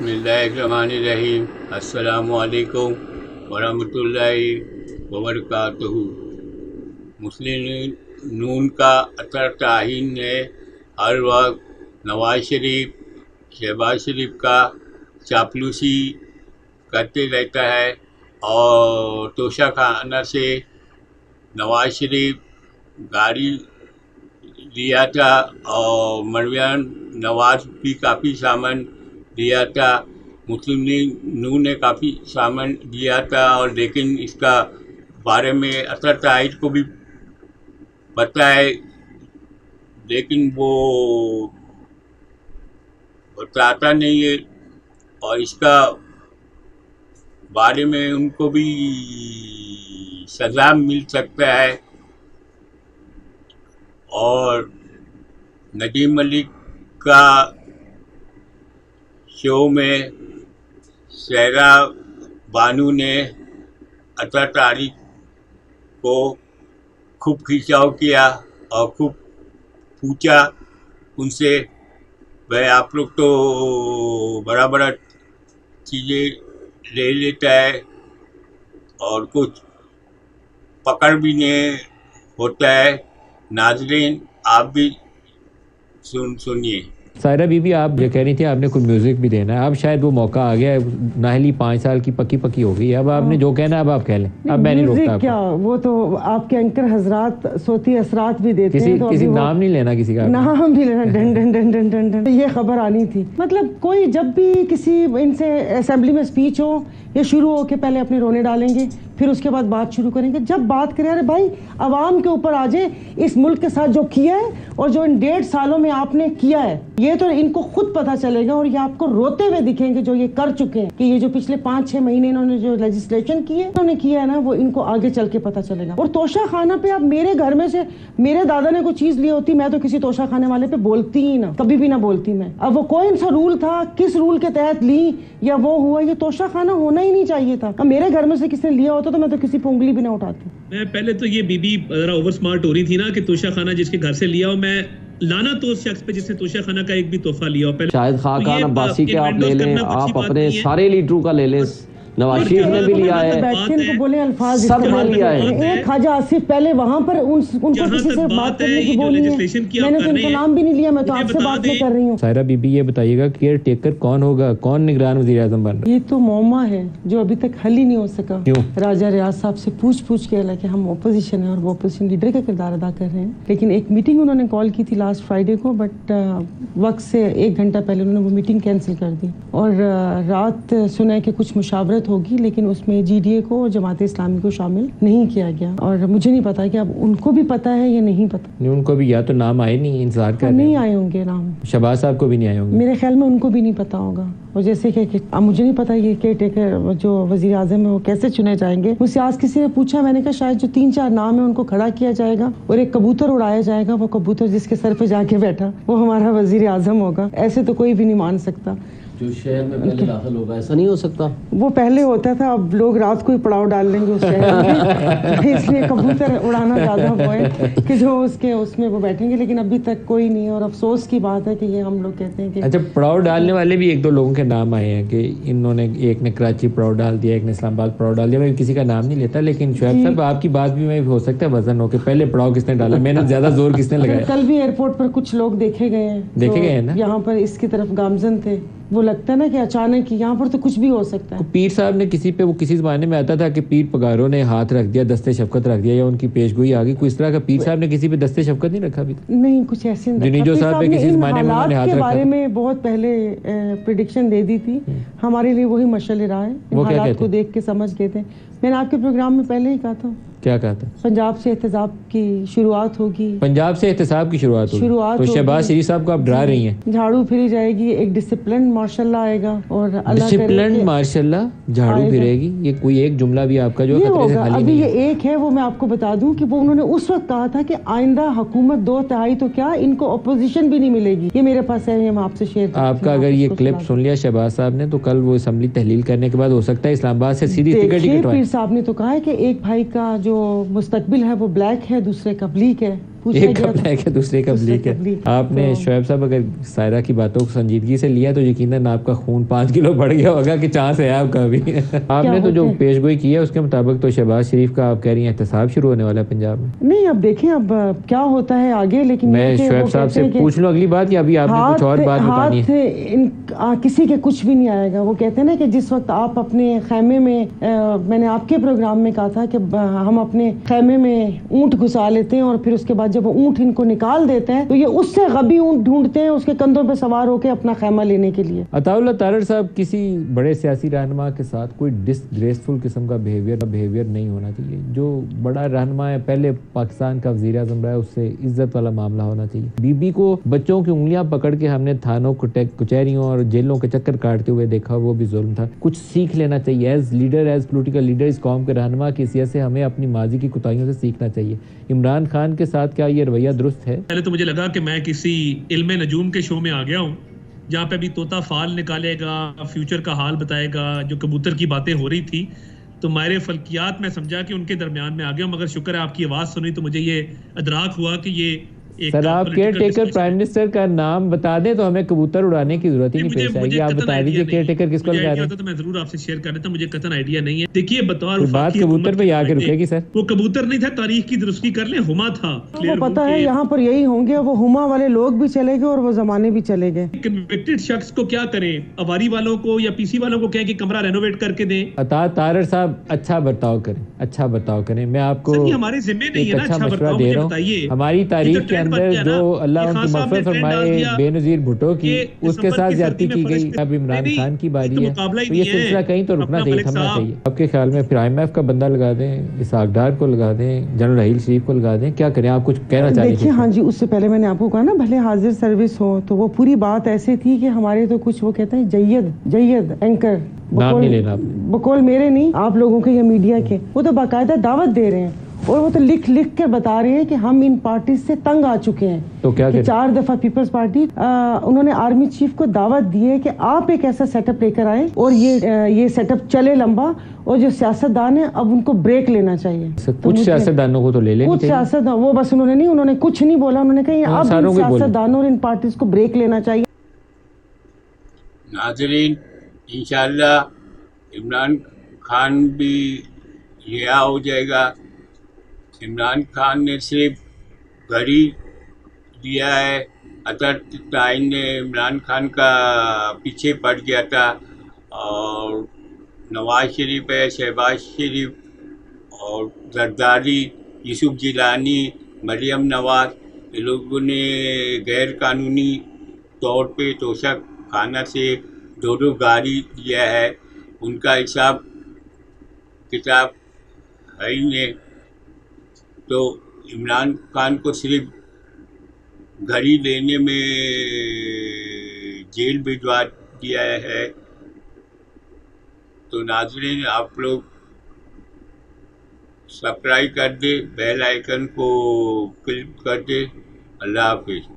بسم اللہ الرحمن الرحیم. السلام علیکم ورحمۃ اللہ وبرکاتہ. مسلم نون کا اطہر توہین نے ہر وقت نواز شریف شہباز شریف کا چاپلوسی کرتے رہتا ہے اور توشہ خانہ سے نواز شریف گاڑی لیا تھا اور مروان نواز بھی کافی سامان دیا تھا. مسلم نون نے کافی سامان دیا تھا اور لیکن اس کا بارے میں اطہر توحید کو بھی پتہ ہے لیکن وہ بتاتا نہیں ہے اور اس کا بارے میں ان کو بھی سزا مل سکتا ہے. اور ندیم ملک کا شو میں سہرا بانو نے اطہر توحید کو خوب کھینچاؤ کیا اور خوب پوچھا ان سے بھائی آپ لوگ تو بڑا بڑا چیزیں لے لیتا ہے اور کچھ پکڑ بھی نہیں ہوتا ہے. ناظرین آپ بھی سنیے. سائرہ بی بی آپ یہ کہہ رہی تھی آپ نے کوئی میوزک بھی دینا ہے. اب شاید وہ موقع آ گیا ہے. ناہلی 5 سال کی پکی ہو گئی ہے. اب آپ نے جو کہنا ہے اب آپ کہہ لیں. اب میں نہیں روکتا آپ کیا وہ تو آپ کے اینکر حضرات صوتی اثرات بھی دیتے ہیں. کسی نام نہیں لینا کسی کا. نام بھی لینا. Done done done done done done یہ خبر آنی تھی. مطلب کوئی جب بھی کسی ان سے اسمبلی میں اسپیچ ہو یہ شروع ہو کے پہلے اپنے رونے ڈالیں گے پھر اس کے بعد بات شروع کریں گے. جب بات کریں ارے بھائی عوام کے اوپر آ جائیں. اس ملک کے ساتھ جو کیا ہے اور جو ان 1.5 سالوں میں آپ نے کیا ہے یہ تو ان کو خود پتا چلے گا اور یہ آپ کو روتے ہوئے دکھیں گے جو یہ کر چکے ہیں کہ یہ جو پچھلے 5-6 مہینے انہوں نے جو لیجسلیشن کی ہے انہوں نے کیا ہے نا وہ ان کو آگے چل کے پتا چلے گا. اور توشہ خانہ پہ اب میرے گھر میں سے میرے دادا نے کوئی چیز لی ہوتی میں تو کسی توشہ خانے والے پہ بولتی ہی نہ کبھی بھی نہ بولتی میں. اب وہ کوئی سا رول تھا کس رول کے تحت لی یا وہ ہوا یہ توشہ خانہ ہونا ہی نہیں چاہیے تھا. اب میرے گھر میں سے کس نے لیا ہوتا تو میں تو کسی پہ انگلی بھی نہ اٹھاتی. میں پہلے تو یہ بی بی ذرا اوور سمارٹ ہو رہی تھی نا کہ توشہ خانہ جس کے گھر سے لیا ہو میں لانا تو اس شخص پہ جس نے توشہ خانہ کا ایک بھی تحفہ لیا ہو. پہلے شاہد خاقان عباسی کے آپ لے لیں آپ اپنے سارے لیڈروں کا لے لیں. نواز شریف نے بھی لیا ہے سب نے لیا ہے. ایک خواجہ آصف پہلے وہاں پر ان کو کسی سے بات کرنے کی بولی ہے میں نے تو ان کا نام بھی نہیں لیا. میں تو آپ سے بات نہیں کر رہی ہوں. سائرہ بی بی یہ بتائیے گا کیئر ٹیکر کون ہوگا کون نگران وزیر اعظم بن رہا ہے؟ یہ تو معمہ ہے جو ابھی تک حل ہی نہیں ہو سکا. کیوں؟ راجہ ریاض صاحب سے پوچھ کے کہ ہم اپوزیشن ہیں اور وہ اپوزیشن لیڈر کا کردار ادا کر رہے ہیں. لیکن ایک میٹنگ انہوں نے کال کی تھی لاسٹ فرائیڈے کو بٹ وقت سے 1 گھنٹہ پہلے انہوں نے وہ میٹنگ کینسل کر دی اور رات سنا ہے کہ کچھ مشاورت ہوگی لیکن اس میں جی ڈی اے کو جماعت اسلامی کو شامل نہیں کیا گیا. اور مجھے نہیں پتا کہ اب ان کو بھی پتا ہے یا نہیں پتا. ان کو بھی یا تو نام آئے نہیں انتظار کر رہے ہیں. نہیں آئے ہوں گے نام. شہباز صاحب کو بھی نہیں آئے ہوں گے. میرے خیال میں ان کو بھی نہیں پتا ہوگا. اور جیسے کہ اب مجھے نہیں پتا یہ کیئر ٹیکر جو وزیر اعظم ہے وہ کیسے چنے جائیں گے. مجھ سے آج کسی نے پوچھا میں نے کہا شاید جو 3-4 نام ہیں ان کو کھڑا کیا جائے گا اور ایک کبوتر اڑایا جائے گا. وہ کبوتر جس کے سر پہ جا کے بیٹھا وہ ہمارا وزیر اعظم ہوگا. ایسے تو کوئی بھی نہیں مان سکتا. جو شہر میں پہلے داخل ہوگا ایسا نہیں ہو سکتا. وہ پہلے ہوتا تھا اب لوگ رات کو ہی پڑاؤ ڈال لیں گے اس شہر میں اس لیے کبوتر اڑانا زیادہ وہ ہے کہ جو اس میں وہ بیٹھیں گے. لیکن ابھی تک کوئی نہیں اور افسوس کی بات ہے کہ یہ ہم لوگ کہتے ہیں کہ اچھا پڑاؤ ڈالنے والے بھی 1-2 لوگوں کے نام آئے ہیں کہ انہوں نے ایک نے کراچی پڑاؤ ڈال دیا ایک نے اسلام آباد پڑاؤ ڈال دیا. میں کسی کا نام نہیں لیتا لیکن شعیب صاحب آپ کی بات بھی میں ہو سکتا ہے وزن ہو کہ پہلے پڑاؤ کس نے ڈالا محنت زیادہ زور کس نے لگایا. کل بھی ایئرپورٹ پر کچھ لوگ دیکھے گئے ہیں نا یہاں پر اس کی طرف گامزن تھے. وہ لگتا ہے نا کہ اچانک یہاں پر تو کچھ بھی ہو سکتا ہے. پیر صاحب نے کسی پہ وہ کسی زمانے میں آتا تھا کہ پیر پگاروں نے ہاتھ رکھ دیا دستے شفقت رکھ دیا یا ان کی پیشگوئی آ گئی. کوئی اس طرح کا پیر صاحب نے کسی پہ دستے شفقت نہیں رکھا ابھی؟ نہیں کچھ ایسے نہیں. جنیجو صاحب نے کسی زمانے میں انہوں نے ہاتھ رکھا. کے بارے میں بہت پہلے پریڈکشن دے دی تھی. ہمارے لیے وہی مشعل راہ ہے. حالات کو دیکھ کے سمجھ گئے تھے. میں نے آپ کے پروگرام میں پہلے ہی کہا تھا. کیا کہا تھا؟ پنجاب سے احتساب کی شروعات ہوگی. پنجاب سے احتساب کی شروعات تو شہباز شریف صاحب کو آپ ڈرا رہی ہیں. جھاڑو پھری جائے گی ایک ڈسپلن ماشاء اللہ آئے گا اور ڈسپلن ماشاء اللہ جھاڑو پھرے گی. یہ کوئی ایک جملہ بھی آپ کا جو خطرے سے خالی نہیں ہے. ابھی یہ ایک ہے وہ میں آپ کو بتا دوں کہ وہ انہوں نے اس وقت کہا تھا کہ آئندہ حکومت 2/3 تو کیا ان کو اپوزیشن بھی نہیں ملے گی. یہ میرے پاس ہے میں آپ سے شیئر کروں. آپ کا اگر یہ کلپ سن لیا شہباز صاحب نے تو کل وہ اسمبلی تحلیل کرنے کے بعد ہو سکتا ہے اسلام آباد سے سیدھی ٹکٹ ہی کٹوائیں. پیر صاحب نے تو کہا ہے کہ ایک بھائی کا جو مستقبل ہے وہ بلیک ہے دوسرے کا بلیک ہے. ایک کا بلیک ہے دوسرے کا بلیک ہے. آپ نے شعیب صاحب اگر سائرہ کی باتوں کو سنجیدگی سے لیا تو یقیناً آپ کا خون 5 کلو بڑھ گیا ہوگا کہ چانس ہے آپ کا بھی. آپ نے تو جو پیش گوئی کی ہے اس کے مطابق تو شہباز شریف کا آپ کہہ رہی ہیں احتساب شروع ہونے والا ہے پنجاب میں. نہیں اب دیکھیں اب کیا ہوتا ہے آگے. لیکن میں شعیب صاحب سے پوچھ لوں اگلی بات یا ابھی آپ نے کچھ اور بات بتانی ہے؟ کسی کے کچھ بھی نہیں آئے گا. وہ کہتے ہیں نا کہ جس وقت آپ اپنے خیمے میں نے آپ کے پروگرام میں کہا تھا کہ ہم اپنے خیمے میں اونٹ گھسا لیتے ہیں اور پھر اس کے بعد جب وہ اونٹ ان کو نکال دیتے ہیں تو یہ اس سے غبی اونٹ ڈھونڈتے ہیں اس کے کندھوں پہ سوار ہو کے اپنا خیمہ لینے کے لیے. عطا اللہ تارڑ صاحب کسی بڑے سیاسی رہنما کے ساتھ کوئی ڈسگریسفل قسم کا بیہیویئر نہیں ہونا چاہیے. جو بڑا رہنما ہے پہلے پاکستان کا وزیر اعظم رہا ہے اس سے عزت والا معاملہ ہونا چاہیے. بی بی کو بچوں کی انگلیاں پکڑ کے ہم نے تھانوں کچہریوں اور جیلوں کے چکر کاٹتے ہوئے دیکھا, وہ بھی ظلم تھا. کچھ سیکھ لینا چاہیے as leader, as political leader. اس قوم کے رہنما کی حیثیت سے ہمیں اپنی ماضی کی کوتاہیوں سے سیکھنا چاہیے. عمران خان کے ساتھ کیا یہ رویہ درست ہے؟ پہلے تو مجھے لگا کہ میں کسی علم نجوم کے شو میں آ گیا ہوں جہاں پہ بھی طوطا فال نکالے گا, فیوچر کا حال بتائے گا. جو کبوتر کی باتیں ہو رہی تھی تو ماہر فلکیات میں سمجھا کہ ان کے درمیان میں آ گیا ہوں. مگر شکر ہے آپ کی آواز سنی تو مجھے یہ ادراک ہوا کہ یہ سر آپ کیئر ٹیکر پرائم منسٹر کا نام بتا دیں تو ہمیں کبوتر اڑانے کی ضرورت ہی نہیں پیش آئے گی. آپ بتا دیجیے کیئر ٹیکر کس کو لگا رہے ہیں. تو میں ضرور آپ سے شیئر کر دیتا ہوں, مجھے قطعاً آئیڈیا نہیں ہے. دیکھیے بطور بات کبوتر پہ آ کے رکے گی سر. وہ کبوتر نہیں تھا, تاریخ کی درستی کر لیں, ہما تھا. وہ پتا ہے یہاں پر یہی ہوں گے, وہ ہما والے لوگ بھی چلے گئے اور وہ زمانے بھی چلے گئے. کنوکٹڈ شخص کو کیا کریں, اواری والوں کو یا پی سی والوں کو کہیں کہ کمرہ رینوویٹ کر کے دیں. عطا تارڑ صاحب اچھا برتاؤ کریں, اچھا برتاؤ کریں. میں آپ کو ہمارے ذمہ نہیں ہے نا اچھا مشورہ دے رہا ہوں. ہماری تاریخ کے اندر جو اللہ ان کی مغفرت فرمائے بے نظیر بھٹو کی, اس کے ساتھ زیادتی کی گئی. اب عمران خان کی باری ہے تو یہ سلسلہ کہیں تو رکنا چاہیے, تھمنا چاہیے. آپ کے خیال میں پھر آئی ایم ایف کا بندہ لگا دیں, اسحاق ڈار کو لگا دیں, جنرل رحیل شریف کو لگا دیں, کیا کریں؟ آپ کچھ کہنا چاہیے؟ دیکھیے ہاں جی, اس سے پہلے میں نے آپ کو کہا نا بھلے حاضر سروس ہو تو وہ پوری بات ایسے تھی کہ ہمارے تو کچھ وہ کہتے ہیں جید اینکر, نام نہیں لینا بقول میرے نہیں آپ لوگوں کے یا میڈیا کے, وہ تو باقاعدہ دعوت دے رہے ہیں اور وہ تو لکھ کے بتا رہے ہیں کہ ہم ان پارٹیز سے تنگ آ چکے ہیں. تو کیا کہ 4 دفعہ پیپلز پارٹی انہوں نے آرمی چیف کو دعوت دی ہے کہ آپ ایک ایسا سیٹ اپ لے کر آئیں اور یہ سیٹ اپ چلے لمبا, اور جو سیاستدان ہیں اب ان کو بریک لینا چاہیے. کچھ سیاستدانوں کو تو لے لیں, کچھ سیاستدان وہ بس انہوں نے کچھ نہیں بولا, انہوں نے کہا اب ان سیاستدانوں اور ان پارٹیز کو بریک لینا چاہیے. ناظرین انشاءاللہ عمران خان بھی رہا ہو جائے گا. عمران خان نے صرف گھڑی دیا ہے, اطہر تعین نے عمران خان کا پیچھے پڑ گیا تھا, اور نواز شریف ہے, شہباز شریف اور زرداری, یوسف جیلانی, مریم نواز, یہ لوگوں نے غیر قانونی طور پہ توشہ خانہ سے 2 گاڑی دیا ہے. ان کا حساب کتاب ہے ہی نہیں. تو عمران خان کو صرف گھڑی لینے میں جیل بھجوا دیا ہے. تو ناظرین آپ لوگ سبسکرائب کر دیں, بیل آئیکن کو کلک کر دیں. اللہ حافظ.